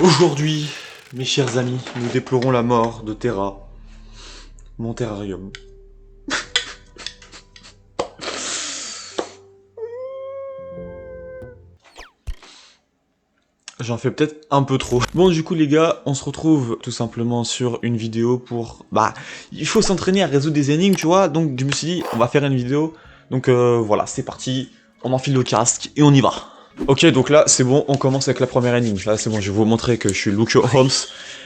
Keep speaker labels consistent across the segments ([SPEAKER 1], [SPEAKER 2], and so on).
[SPEAKER 1] Aujourd'hui, mes chers amis, nous déplorons la mort de Terra, mon terrarium. J'en fais peut-être un peu trop. Bon, du coup, les gars, on se retrouve tout simplement sur une vidéo pour... il faut s'entraîner à résoudre des énigmes, tu vois. Donc, je me suis dit, on va faire une vidéo. Donc, voilà, c'est parti. On enfile le casque et on y va. Ok, donc là, c'est bon, on commence avec la première énigme. Là, c'est bon, je vais vous montrer que je suis Luke Holmes.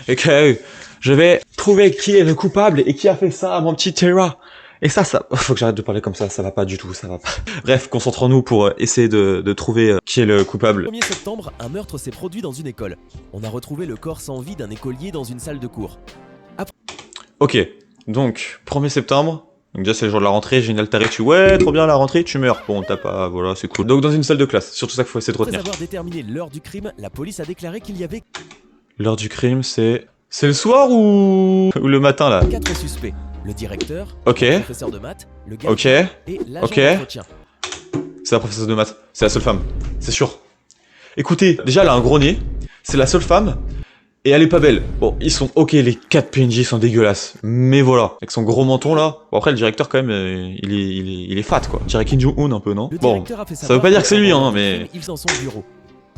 [SPEAKER 1] Et que je vais trouver qui est le coupable et qui a fait ça à mon petit Terra. Et ça, faut que j'arrête de parler comme ça va pas du tout, ça va pas. Bref, concentrons-nous pour essayer de trouver qui est le coupable.
[SPEAKER 2] Le 1er septembre, un meurtre s'est produit dans une école. On a retrouvé le corps sans vie d'un écolier dans une salle de cours.
[SPEAKER 1] Ok, donc, 1er septembre, donc déjà c'est le jour de la rentrée, génial, t'arrêtes, tu ouais, trop bien la rentrée, tu meurs. Bon, t'as pas, voilà, c'est cool. Donc dans une salle de classe, surtout ça qu'il faut essayer de
[SPEAKER 2] Après
[SPEAKER 1] retenir.
[SPEAKER 2] avoir déterminé l'heure du crime, la police a déclaré qu'il y avait
[SPEAKER 1] L'heure du crime, c'est... C'est le soir ou le matin, là?
[SPEAKER 2] 4 suspects. Le directeur,
[SPEAKER 1] Ok.
[SPEAKER 2] le professeur de maths, le
[SPEAKER 1] Ok.
[SPEAKER 2] gardien et l'agent
[SPEAKER 1] Ok.
[SPEAKER 2] d'entretien.
[SPEAKER 1] C'est la professeure de maths, c'est la seule femme, c'est sûr. Écoutez, déjà elle a un gros nez, c'est la seule femme, et elle est pas belle. Bon, ils sont ok, les 4 PNJ sont dégueulasses, mais voilà, avec son gros menton là. Bon après le directeur quand même, il est fat quoi. Je dirais Kim Jong-un un peu, non?
[SPEAKER 2] Le
[SPEAKER 1] Bon,
[SPEAKER 2] directeur a fait
[SPEAKER 1] ça veut pas dire que c'est lui hein, mais...
[SPEAKER 2] Ils sont son bureau.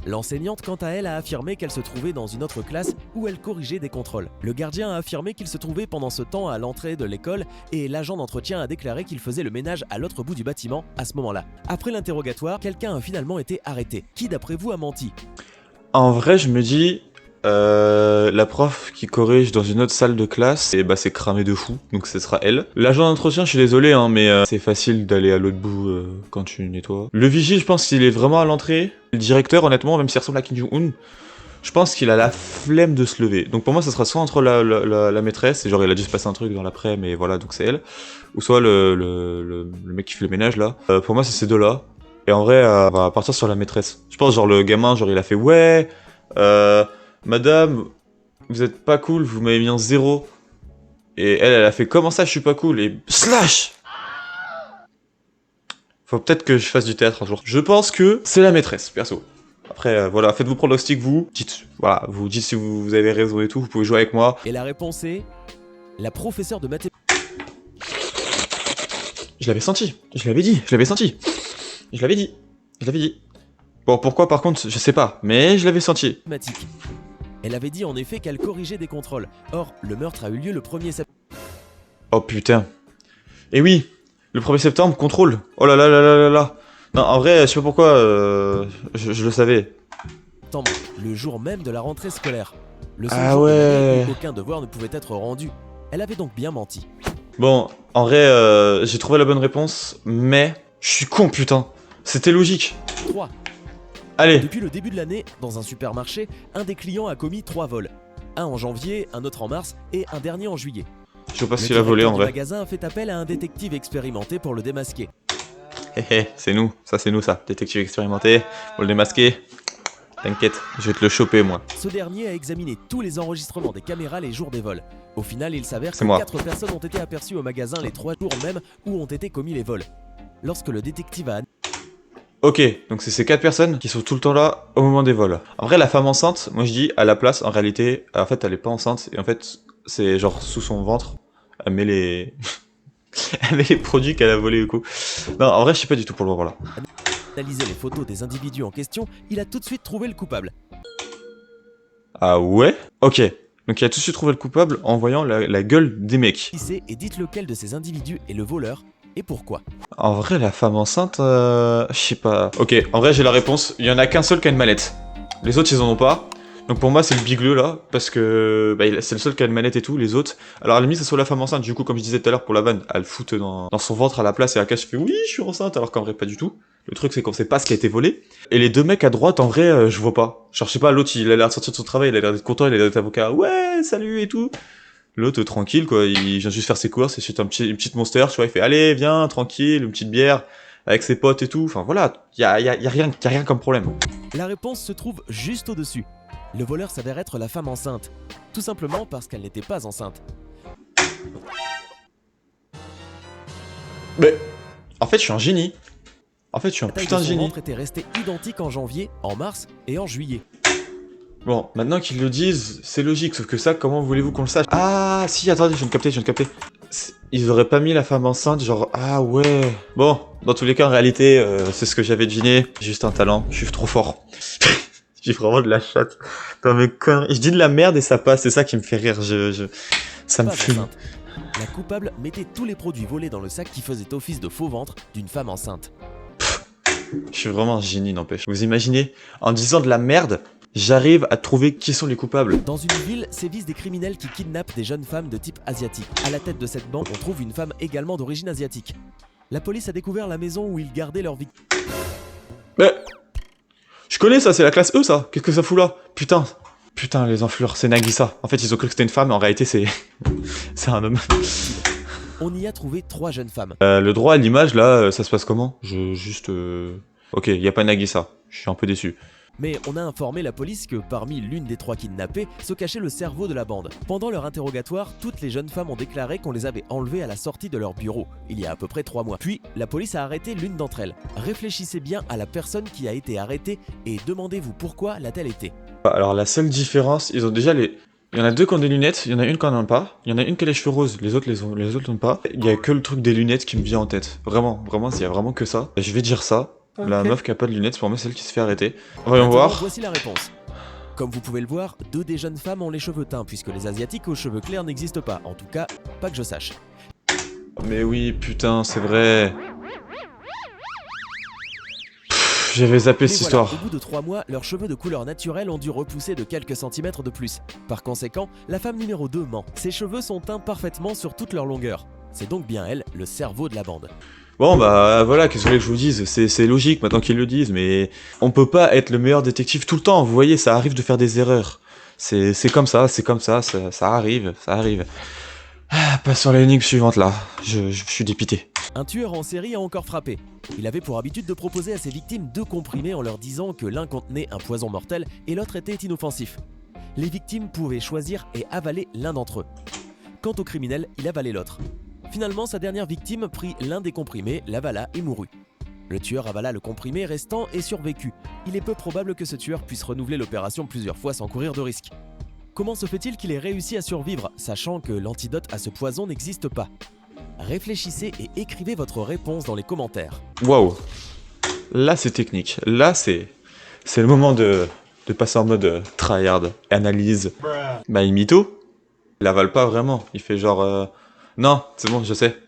[SPEAKER 2] L'enseignante, quant à elle, a affirmé qu'elle se trouvait dans une autre classe où elle corrigeait des contrôles. Le gardien a affirmé qu'il se trouvait pendant ce temps à l'entrée de l'école et l'agent d'entretien a déclaré qu'il faisait le ménage à l'autre bout du bâtiment à ce moment-là. Après l'interrogatoire, quelqu'un a finalement été arrêté. Qui d'après vous a menti?
[SPEAKER 1] En vrai, je me dis... la prof qui corrige dans une autre salle de classe, et bah c'est cramé de fou, donc ce sera elle. L'agent d'entretien, je suis désolé, hein, mais c'est facile d'aller à l'autre bout quand tu nettoies. Le vigile, je pense qu'il est vraiment à l'entrée. Le directeur, honnêtement, même s'il ressemble à Kim Jong-un, je pense qu'il a la flemme de se lever. Donc pour moi, ça sera soit entre la maîtresse, et genre il a dû se passer un truc dans l'après, mais voilà, donc c'est elle, ou soit le mec qui fait le ménage là. Pour moi, c'est ces deux-là. Et en vrai, on va partir sur la maîtresse. Je pense genre le gamin, genre il a fait ouais, madame, vous êtes pas cool, vous m'avez mis un 0. Et elle a fait comment ça, je suis pas cool, et slash. Faut peut-être que je fasse du théâtre un jour. Je pense que c'est la maîtresse, perso. Après, voilà, faites vos pronostics, vous. Dites, voilà, vous dites si vous avez raison et tout, vous pouvez jouer avec moi.
[SPEAKER 2] Et la réponse est... La professeure de mathématiques.
[SPEAKER 1] Je l'avais senti, je l'avais dit, je l'avais senti. Je l'avais dit, je l'avais dit. Bon, pourquoi par contre, je sais pas, mais je l'avais senti.
[SPEAKER 2] Elle avait dit en effet qu'elle corrigeait des contrôles. Or, le meurtre a eu lieu le 1er septembre.
[SPEAKER 1] Oh putain. Et oui, le 1er septembre, contrôle. Oh là là là là là là. Non, en vrai, je sais pas pourquoi, je le savais.
[SPEAKER 2] Le jour même de la rentrée scolaire. Le seul
[SPEAKER 1] Ah
[SPEAKER 2] jour de
[SPEAKER 1] ouais.
[SPEAKER 2] l'année où aucun devoir ne pouvait être rendu. Elle avait donc bien menti.
[SPEAKER 1] Bon, en vrai, j'ai trouvé la bonne réponse, mais je suis con, putain. C'était logique.
[SPEAKER 2] 3.
[SPEAKER 1] Allez.
[SPEAKER 2] Depuis le début de l'année, dans un supermarché, un des clients a commis 3 vols. Un en janvier, un autre en mars et un dernier en juillet.
[SPEAKER 1] Je sais pas s'il a volé en vrai.
[SPEAKER 2] Le magasin a fait appel à un détective expérimenté pour le démasquer.
[SPEAKER 1] Hé c'est nous, ça. Détective expérimenté, pour le démasquer. T'inquiète, je vais te le choper, moi.
[SPEAKER 2] Ce dernier a examiné tous les enregistrements des caméras les jours des vols. Au final, il s'avère que
[SPEAKER 1] moi.
[SPEAKER 2] 4 personnes ont été aperçues au magasin les 3 jours même où ont été commis les vols. Lorsque le détective a...
[SPEAKER 1] Ok, donc c'est ces 4 personnes qui sont tout le temps là au moment des vols. En vrai, la femme enceinte, moi je dis, à la place, en réalité, en fait, elle est pas enceinte, et en fait, c'est genre sous son ventre, elle met les... elle met les produits qu'elle a volés du coup. Non, en vrai, je sais pas du tout pour le moment là.
[SPEAKER 2] Analyser les photos des individus en question, il a tout de suite trouvé le coupable.
[SPEAKER 1] Ah ouais? Ok. Donc il a tout de suite trouvé le coupable en voyant la gueule des mecs.
[SPEAKER 2] Et dites lequel de ces individus est le voleur et pourquoi.
[SPEAKER 1] En vrai, la femme enceinte, je sais pas. Ok, en vrai, j'ai la réponse. Il y en a qu'un seul qui a une mallette. Les autres, ils en ont pas. Donc pour moi, c'est le bigleux là, parce que c'est le seul qui a une manette et tout, les autres. Alors à la limite, c'est soit la femme enceinte, du coup, comme je disais tout à l'heure pour la vanne, elle fout dans son ventre à la place et à cache fait oui, je suis enceinte, alors qu'en vrai, pas du tout. Le truc, c'est qu'on sait pas ce qui a été volé. Et les deux mecs à droite, en vrai, je vois pas. Genre, je sais pas, l'autre, il a l'air de sortir de son travail, il a l'air d'être content, il a l'air d'être avocat. Ouais, salut et tout. L'autre, tranquille, quoi, il vient juste faire ses courses, il achète une petite monster, tu vois, il fait allez, viens, tranquille, une petite bière, avec ses potes et tout. Enfin voilà, y a rien comme problème.
[SPEAKER 2] La réponse se trouve juste au-dessus. Le voleur s'avère être la femme enceinte. Tout simplement parce qu'elle n'était pas enceinte.
[SPEAKER 1] Mais, en fait, je suis un génie. En fait, je suis un putain de génie.
[SPEAKER 2] La taille de son ventre était restée identique en janvier, en mars et en juillet.
[SPEAKER 1] Bon, maintenant qu'ils le disent, c'est logique, sauf que ça, comment voulez-vous qu'on le sache? Ah, si, attendez, je viens de capter, je viens de capter. Ils auraient pas mis la femme enceinte, genre, ah ouais. Bon, dans tous les cas, en réalité, c'est ce que j'avais deviné. Juste un talent, je suis trop fort. J'ai vraiment de la chatte. Dans mes conneries. Je dis de la merde et ça passe, c'est ça qui me fait rire, ça me
[SPEAKER 2] Pas
[SPEAKER 1] fume.
[SPEAKER 2] enceinte. La coupable mettait tous les produits volés dans le sac qui faisait office de faux ventre d'une femme enceinte.
[SPEAKER 1] Je suis vraiment un génie, n'empêche. Vous imaginez, en disant de la merde, j'arrive à trouver qui sont les coupables.
[SPEAKER 2] Dans une ville, sévissent des criminels qui kidnappent des jeunes femmes de type asiatique. À la tête de cette bande, on trouve une femme également d'origine asiatique. La police a découvert la maison où ils gardaient leurs victimes.
[SPEAKER 1] Mais... Je connais ça, c'est la classe E, ça. Qu'est-ce que ça fout là? Putain. Putain, les enflures, c'est Nagisa. En fait, ils ont cru que c'était une femme, mais en réalité, c'est... c'est un homme.
[SPEAKER 2] On y a trouvé 3 jeunes femmes.
[SPEAKER 1] Le droit à l'image, là, ça se passe comment? Ok, y a pas Nagisa. Je suis un peu déçu.
[SPEAKER 2] Mais on a informé la police que parmi l'une des 3 kidnappées se cachait le cerveau de la bande. Pendant leur interrogatoire, toutes les jeunes femmes ont déclaré qu'on les avait enlevées à la sortie de leur bureau, il y a à peu près 3 mois. Puis, la police a arrêté l'une d'entre elles. Réfléchissez bien à la personne qui a été arrêtée et demandez-vous pourquoi l'a-t-elle été.
[SPEAKER 1] Alors, la seule différence, ils ont déjà les... Il y en a 2 qui ont des lunettes, il y en a une qui en a pas. Il y en a une qui a les cheveux roses, les autres l'ont pas. Il y a que le truc des lunettes qui me vient en tête. Vraiment, il y a vraiment que ça. Je vais dire ça. Okay. La meuf qui a pas de lunettes, pour moi, c'est celle qui se fait arrêter. Voyons voir.
[SPEAKER 2] Voici la réponse. Comme vous pouvez le voir, 2 des jeunes femmes ont les cheveux teints, puisque les asiatiques aux cheveux clairs n'existent pas. En tout cas, pas que je sache.
[SPEAKER 1] Mais oui, putain, c'est vrai. J'avais zappé cette histoire.
[SPEAKER 2] Au bout de 3 mois, leurs cheveux de couleur naturelle ont dû repousser de quelques centimètres de plus. Par conséquent, la femme numéro 2 ment. Ses cheveux sont teints parfaitement sur toute leur longueur. C'est donc bien elle, le cerveau de la bande.
[SPEAKER 1] Bon bah voilà, qu'est-ce que vous voulez que je vous dise? C'est logique maintenant qu'ils le disent, mais on peut pas être le meilleur détective tout le temps, vous voyez, ça arrive de faire des erreurs. C'est comme ça, ça arrive. Ah, passons à l'énigme suivante là, je suis dépité.
[SPEAKER 2] Un tueur en série a encore frappé. Il avait pour habitude de proposer à ses victimes 2 comprimés en leur disant que l'un contenait un poison mortel et l'autre était inoffensif. Les victimes pouvaient choisir et avaler l'un d'entre eux. Quant au criminel, il avalait l'autre. Finalement, sa dernière victime prit l'un des comprimés, l'avala et mourut. Le tueur avala le comprimé restant et survécut. Il est peu probable que ce tueur puisse renouveler l'opération plusieurs fois sans courir de risque. Comment se fait-il qu'il ait réussi à survivre, sachant que l'antidote à ce poison n'existe pas? Réfléchissez et écrivez votre réponse dans les commentaires.
[SPEAKER 1] Waouh. Là, c'est technique. Là, c'est le moment de passer en mode tryhard, analyse. Bah, il mytho. Il avale pas vraiment. Il fait genre... Non, c'est bon, je sais.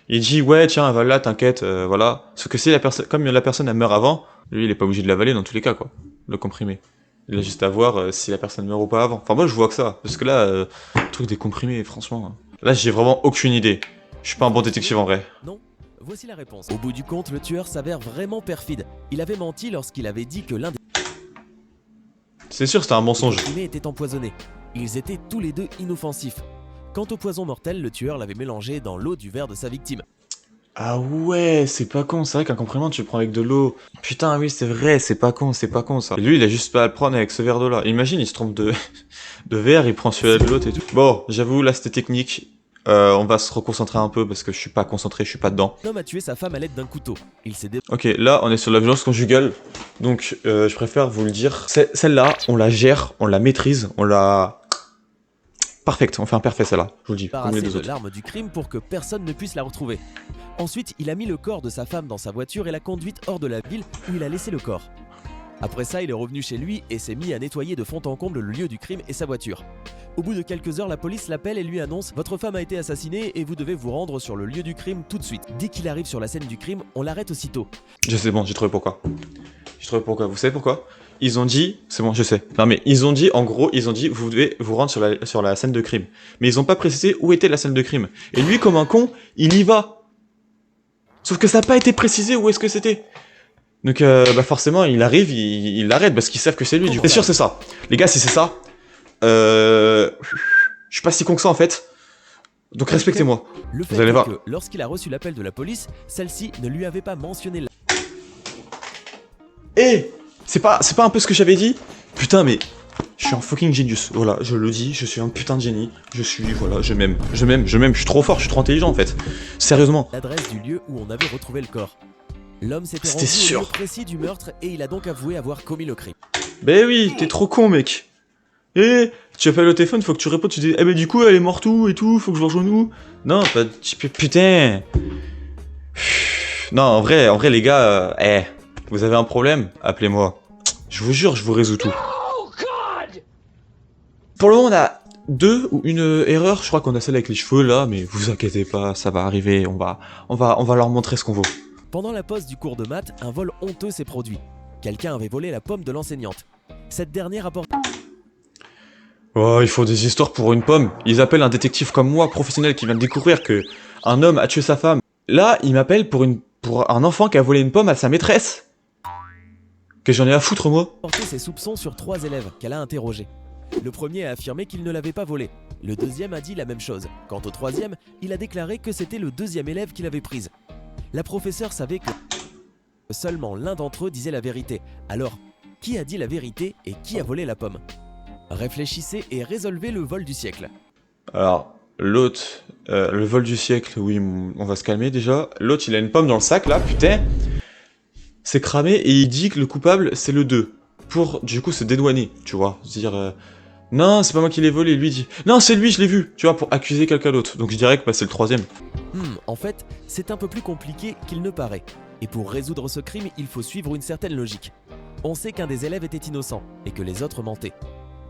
[SPEAKER 1] Il dit, ouais, tiens, avale-la, t'inquiète, voilà. Sauf que si comme la personne, elle meurt avant, lui, il est pas obligé de l'avaler dans tous les cas, quoi. Le comprimé. Il a juste à voir si la personne meurt ou pas avant. Enfin, moi, je vois que ça. Parce que là, le truc des comprimés, franchement... Là, j'ai vraiment aucune idée. Je suis pas un bon détective en vrai.
[SPEAKER 2] Non, voici la réponse. Au bout du compte, le tueur s'avère vraiment perfide. Il avait menti lorsqu'il avait dit que l'un des...
[SPEAKER 1] C'est sûr, c'était un mensonge.
[SPEAKER 2] Les comprimés étaient empoisonnés. Ils étaient tous les 2 inoffensifs. Quant au poison mortel, le tueur l'avait mélangé dans l'eau du verre de sa victime.
[SPEAKER 1] Ah ouais, c'est pas con, c'est vrai qu'un comprimé tu le prends avec de l'eau. Putain, oui, c'est vrai, c'est pas con ça. Et lui, il a juste pas à le prendre avec ce verre d'eau là. Imagine, il se trompe de verre, il prend celui-là de l'autre et tout. Bon, j'avoue, là c'était technique. On va se reconcentrer un peu parce que je suis pas concentré, je suis pas dedans.
[SPEAKER 2] L'homme a tué sa femme à l'aide d'un couteau. Il s'est
[SPEAKER 1] Ok, là on est sur la violence conjugale. Donc je préfère vous le dire. Celle-là, on la gère, on la maîtrise, on la... Parfait, on fait un parfait celle-là, je vous le dis.
[SPEAKER 2] Débarrassé de l'arme du crime pour que personne ne puisse la retrouver. Ensuite, il a mis le corps de sa femme dans sa voiture et l'a conduite hors de la ville où il a laissé le corps. Après ça, il est revenu chez lui et s'est mis à nettoyer de fond en comble le lieu du crime et sa voiture. Au bout de quelques heures, la police l'appelle et lui annonce « Votre femme a été assassinée et vous devez vous rendre sur le lieu du crime tout de suite. » Dès qu'il arrive sur la scène du crime, on l'arrête aussitôt.
[SPEAKER 1] Je sais, bon, j'ai trouvé pourquoi. Vous savez pourquoi? Ils ont dit, c'est bon, je sais. Non mais ils ont dit, en gros, vous devez vous rendre sur la scène de crime. Mais ils ont pas précisé où était la scène de crime. Et lui, comme un con, il y va. Sauf que ça n'a pas été précisé où est-ce que c'était. Donc bah forcément, il arrive, il l'arrête parce qu'ils savent que c'est lui. C'est sûr, c'est ça. Les gars, si c'est ça, je suis pas si con que ça en fait. Donc respectez-moi.
[SPEAKER 2] Le fait
[SPEAKER 1] vous allez voir.
[SPEAKER 2] Que lorsqu'il a reçu l'appel de la police, celle-ci ne lui avait pas mentionné.
[SPEAKER 1] Eh, c'est pas un peu ce que j'avais dit? Putain, mais je suis un fucking genius. Voilà, je le dis, je suis un putain de génie. Voilà, je m'aime. Je suis trop fort, je suis trop intelligent en fait. Sérieusement.
[SPEAKER 2] L'adresse du lieu où on avait retrouvé le corps. L'homme s'était rendu au lieu précis du meurtre et il a donc avoué avoir commis le crime.
[SPEAKER 1] Ben oui, t'es trop con, mec. Tu appelles au téléphone, faut que tu répondes, tu dis, eh ben du coup, elle est morte où et tout, faut que je vous rejoigne où? Non, pas... Putain. Non, en vrai, les gars, vous avez un problème? Appelez-moi. Je vous jure, je vous résous tout. Pour le moment, on a 2 ou une erreur. Je crois qu'on a celle avec les cheveux, là, mais vous inquiétez pas, ça va arriver. On va leur montrer ce qu'on vaut.
[SPEAKER 2] Pendant la pause du cours de maths, un vol honteux s'est produit. Quelqu'un avait volé la pomme de l'enseignante. Cette dernière apporte...
[SPEAKER 1] Oh, il faut des histoires pour une pomme. Ils appellent un détective comme moi, professionnel, qui vient de découvrir que un homme a tué sa femme. Là, il m'appelle pour un enfant qui a volé une pomme à sa maîtresse. Que j'en ai à foutre, moi.
[SPEAKER 2] porté ses soupçons sur 3 élèves qu'elle a interrogés. Le premier a affirmé qu'il ne l'avait pas volé. Le deuxième a dit la même chose. Quant au troisième, il a déclaré que c'était le deuxième élève qui l'avait prise. La professeure savait que seulement l'un d'entre eux disait la vérité. Alors, qui a dit la vérité et qui a volé la pomme? Réfléchissez et résolvez le vol du siècle.
[SPEAKER 1] Alors, l'autre, le vol du siècle, oui, on va se calmer déjà. L'autre, il a une pomme dans le sac, là, putain. C'est cramé, et il dit que le coupable, c'est le 2. Pour, du coup, se dédouaner, tu vois. Se dire, non, c'est pas moi qui l'ai volé, lui dit, non, c'est lui, je l'ai vu, tu vois, pour accuser quelqu'un d'autre. Donc je dirais que bah, c'est le troisième.
[SPEAKER 2] En fait, c'est un peu plus compliqué qu'il ne paraît. Et pour résoudre ce crime, il faut suivre une certaine logique. On sait qu'un des élèves était innocent, et que les autres mentaient.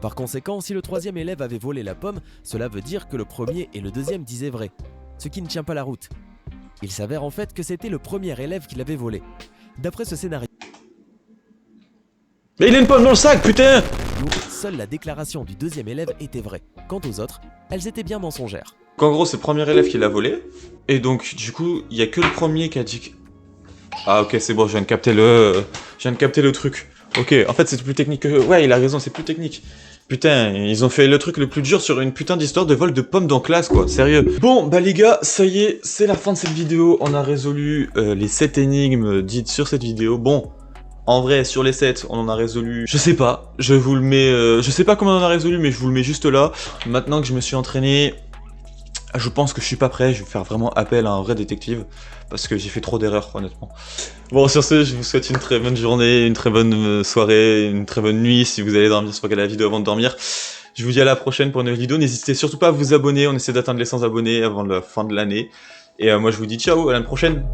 [SPEAKER 2] Par conséquent, si le troisième élève avait volé la pomme, cela veut dire que le premier et le deuxième disaient vrai, ce qui ne tient pas la route. Il s'avère en fait que c'était le premier élève qui l'avait volé. D'après ce scénario,
[SPEAKER 1] Mais il a une pomme dans le sac, putain!
[SPEAKER 2] seule la déclaration du deuxième élève était vraie. Quant aux autres, elles étaient bien mensongères.
[SPEAKER 1] En gros, c'est le premier élève qui l'a volé, et donc, du coup, il y a que le premier qui a dit que... Ah ok, c'est bon, je viens de capter le truc. Ok, en fait, c'est plus technique que... Ouais, il a raison, c'est plus technique. Putain, ils ont fait le truc le plus dur sur une putain d'histoire de vol de pommes dans classe, quoi, sérieux. Bon, bah les gars, ça y est, c'est la fin de cette vidéo. On a résolu les 7 énigmes dites sur cette vidéo. Bon, en vrai, sur les 7, on en a résolu... Je sais pas, je vous le mets... je sais pas comment on en a résolu, mais je vous le mets juste là. Maintenant que je me suis entraîné... Je pense que je suis pas prêt, je vais faire vraiment appel à un vrai détective, parce que j'ai fait trop d'erreurs, honnêtement. Bon, sur ce, je vous souhaite une très bonne journée, une très bonne soirée, une très bonne nuit, si vous allez dormir, si vous regardez la vidéo avant de dormir. Je vous dis à la prochaine pour une nouvelle vidéo, n'hésitez surtout pas à vous abonner, on essaie d'atteindre les 100 abonnés avant la fin de l'année. Et moi je vous dis ciao, à la prochaine.